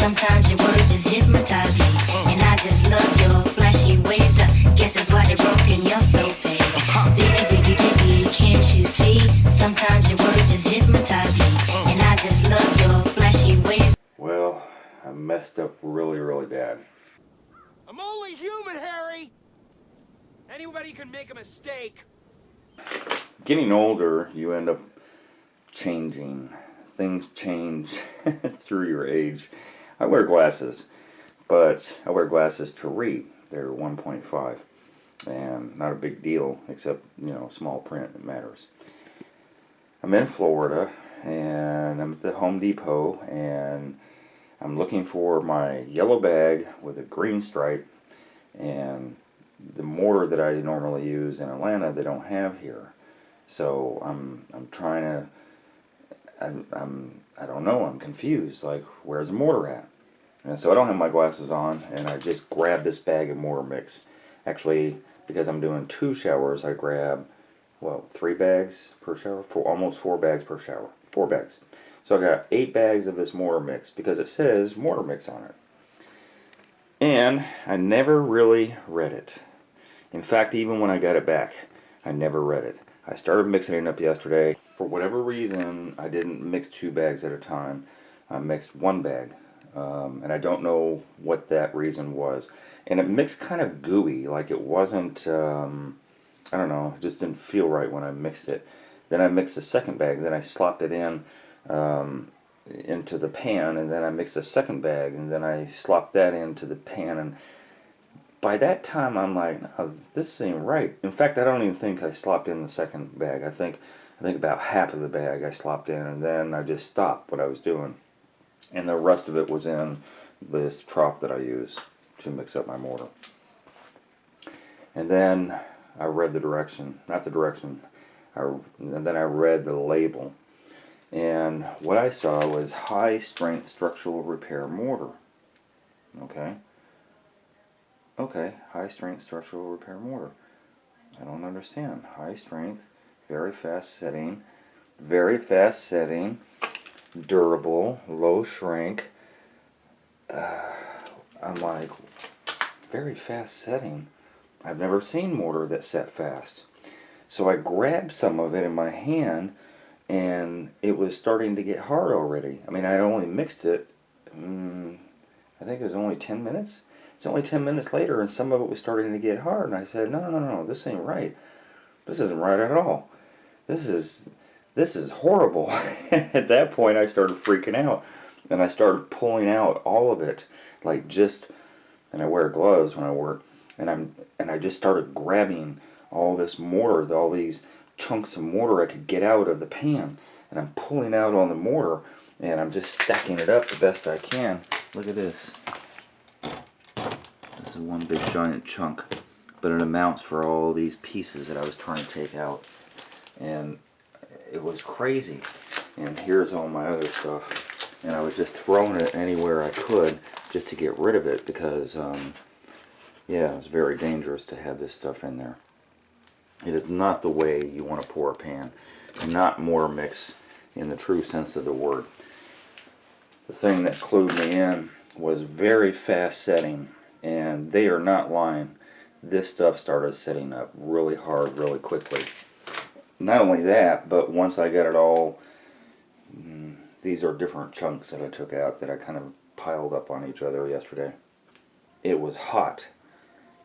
Sometimes your words just hypnotize me, and I just love your flashy ways. I guess that's why they broke and you're so paid. Baby, baby, baby, can't you see? Sometimes your words just hypnotize me, and I just love your flashy ways. Well, I messed up really, really bad. I'm only human, Harry! Anybody can make a mistake. Getting older, you end up changing. Things change through your age. I wear glasses, but I wear glasses to read. They're 1.5, and not a big deal, except, small print, it matters. I'm in Florida, and I'm at the Home Depot, and I'm looking for my yellow bag with a green stripe, and the mortar that I normally use in Atlanta they don't have here. So I'm trying to, I don't know, I'm confused, like, where's the mortar at? And so I don't have my glasses on, and I just grabbed this bag of mortar mix. Actually, because I'm doing 2 showers, I grab, 3 bags per shower? Almost 4 bags per shower. 4 bags. So I got 8 bags of this mortar mix, because it says mortar mix on it. And I never really read it. In fact, even when I got it back, I never read it. I started mixing it up yesterday. For whatever reason, I didn't mix 2 bags at a time. I mixed 1 bag. And I don't know what that reason was. And it mixed kind of gooey, like it wasn't, I don't know, it just didn't feel right when I mixed it. Then I mixed the second bag, then I slopped it in into the pan, and then I mixed a second bag, and then I slopped that into the pan, and by that time I'm like, no, this ain't right. In fact, I don't even think I slopped in the second bag. I think about half of the bag I slopped in, and then I just stopped what I was doing. And the rest of it was in this trough that I use to mix up my mortar. And then I read the direction, not the direction, and then I read the label. And what I saw was high strength structural repair mortar. Okay, high strength structural repair mortar. I don't understand. High strength, very fast setting, durable, low shrink. I'm like, very fast setting. I've never seen mortar that set fast. So I grabbed some of it in my hand, and it was starting to get hard already. I mean, I only mixed it, I think it was only 10 minutes. It's only 10 minutes later, and some of it was starting to get hard. And I said, no, this ain't right. This isn't right at all. This is horrible. At that point, I started freaking out, and I started pulling out all of it, and I wear gloves when I work, and I just started grabbing all this mortar, all these chunks of mortar I could get out of the pan, and I'm pulling out on the mortar, and I'm just stacking it up the best I can. Look at this. This is one big giant chunk, but it amounts for all these pieces that I was trying to take out, and it was crazy. And here's all my other stuff, and I was just throwing it anywhere I could just to get rid of it, because it was very dangerous to have this stuff in there. It is not the way you want to pour a pan, and not mortar mix in the true sense of the word. The thing that clued me in was very fast setting, and they are not lying. This stuff started setting up really hard, really quickly. Not only that, but once I got it all, these are different chunks that I took out that I kind of piled up on each other yesterday. It was hot.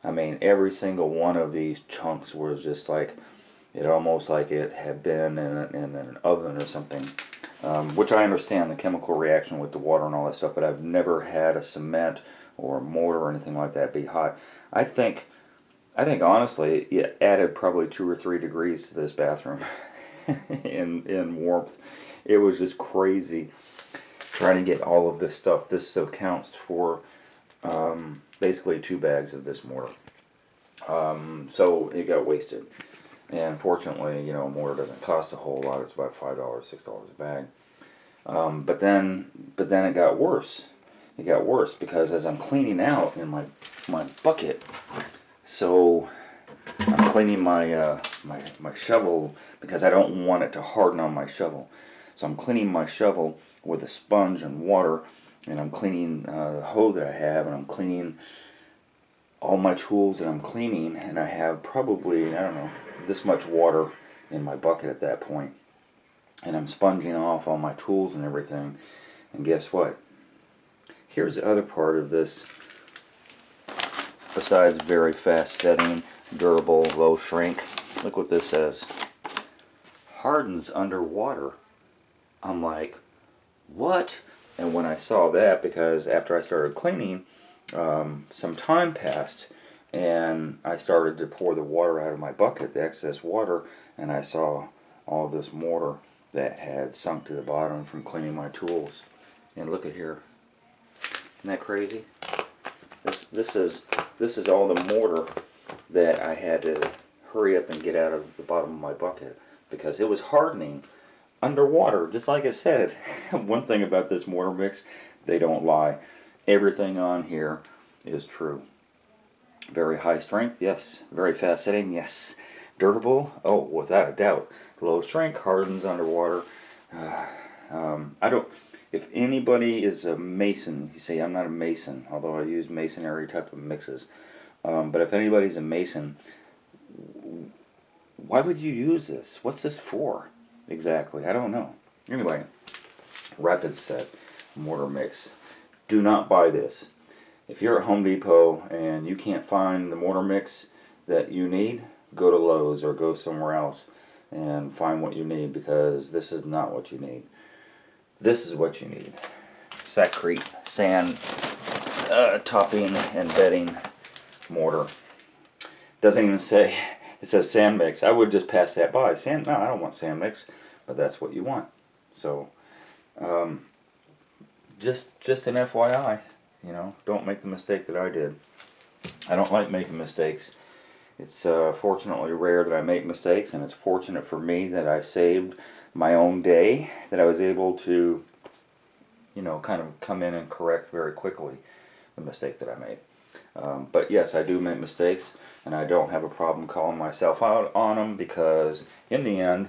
I mean, every single one of these chunks was just like, it almost like it had been in an oven or something. Which I understand the chemical reaction with the water and all that stuff, but I've never had a cement or a mortar or anything like that be hot. I think honestly, it added probably 2 or 3 degrees to this bathroom in warmth. It was just crazy trying to get all of this stuff. This accounts for basically 2 bags of this mortar. So it got wasted. And fortunately, mortar doesn't cost a whole lot. It's about $5, $6 a bag. But then it got worse. It got worse because as I'm cleaning out in my bucket, so I'm cleaning my my shovel because I don't want it to harden on my shovel. So I'm cleaning my shovel with a sponge and water, and I'm cleaning the hoe that I have, and I'm cleaning all my tools that I'm cleaning, and I have probably, I don't know, this much water in my bucket at that point. And I'm sponging off all my tools and everything. And guess what? Here's the other part of this. Besides very fast setting, durable, low shrink, look what this says. Hardens underwater. I'm like, what? And when I saw that, because after I started cleaning, some time passed, and I started to pour the water out of my bucket, the excess water, and I saw all this mortar that had sunk to the bottom from cleaning my tools. And look at here. Isn't that crazy? This is all the mortar that I had to hurry up and get out of the bottom of my bucket, because it was hardening underwater, just like I said. One thing about this mortar mix, they don't lie. Everything on here is true. Very high strength, yes. Very fast setting, yes. Durable, oh, without a doubt. Low shrink, hardens underwater. I don't. If anybody is a mason, you say I'm not a mason, although I use masonry type of mixes. But if anybody's a mason, why would you use this? What's this for? Exactly, I don't know. Anyway, Rapid Set mortar mix. Do not buy this. If you're at Home Depot and you can't find the mortar mix that you need, go to Lowe's or go somewhere else and find what you need, because this is not what you need. This is what you need. Sakrete sand topping and bedding mortar. Doesn't even say, it says sand mix. I would just pass that by. Sand? No, I don't want sand mix, but that's what you want. So, just an FYI, you know, don't make the mistake that I did. I don't like making mistakes. It's fortunately rare that I make mistakes, and it's fortunate for me that I saved my own day, that I was able to, you know, kind of come in and correct very quickly the mistake that I made. But yes, I do make mistakes, and I don't have a problem calling myself out on them, because in the end,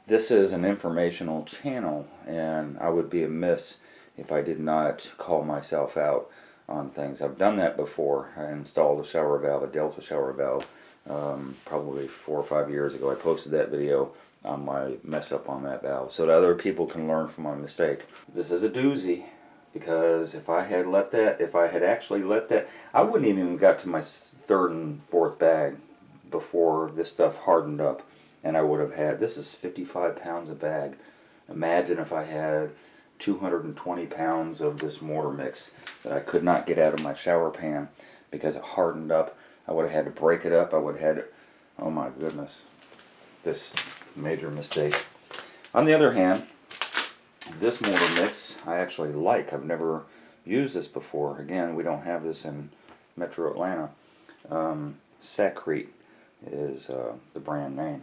this is an informational channel, and I would be amiss if I did not call myself out on things. I've done that before. I installed a shower valve, a Delta shower valve, probably 4 or 5 years ago. I posted that video on my mess up on that valve so that other people can learn from my mistake. This is a doozy, because if I had actually let that, I wouldn't even got to my 3rd and 4th bag before this stuff hardened up, and I would have had, this is 55 pounds a bag. Imagine if I had 220 pounds of this mortar mix that I could not get out of my shower pan because it hardened up. I would have had to break it up. I would have had, oh my goodness, this major mistake. On the other hand, this mortar mix I actually like. I've never used this before. Again, we don't have this in Metro Atlanta. Sakrete is the brand name.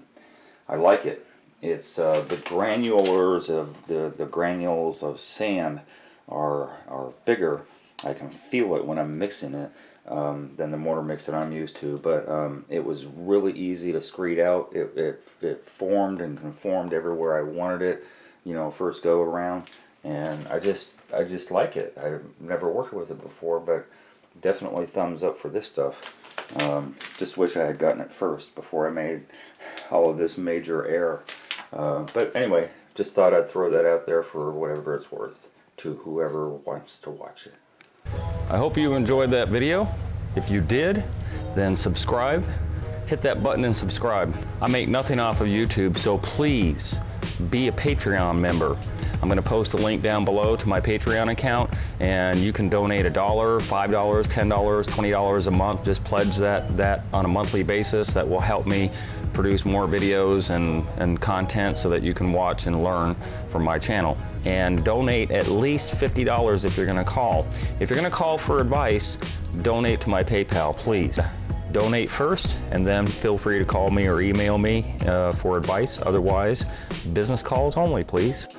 I like it. It's the granulars of the granules of sand are bigger. I can feel it when I'm mixing it than the mortar mix that I'm used to. But it was really easy to screed out. It formed and conformed everywhere I wanted it, you know, first go around. And I just like it. I've never worked with it before, but definitely thumbs up for this stuff. Just wish I had gotten it first before I made all of this major error. But anyway, just thought I'd throw that out there for whatever it's worth to whoever wants to watch it. I hope you enjoyed that video. If you did, then subscribe. Hit that button and subscribe. I make nothing off of YouTube, so please be a Patreon member. I'm going to post a link down below to my Patreon account, and you can donate $1, $5, $10, $20 a month. Just pledge that on a monthly basis. That will help me produce more videos and content so that you can watch and learn from my channel. And donate at least $50 if you're going to call. If you're going to call for advice, donate to my PayPal, please. Donate first, and then feel free to call me or email me for advice. Otherwise, business calls only, please.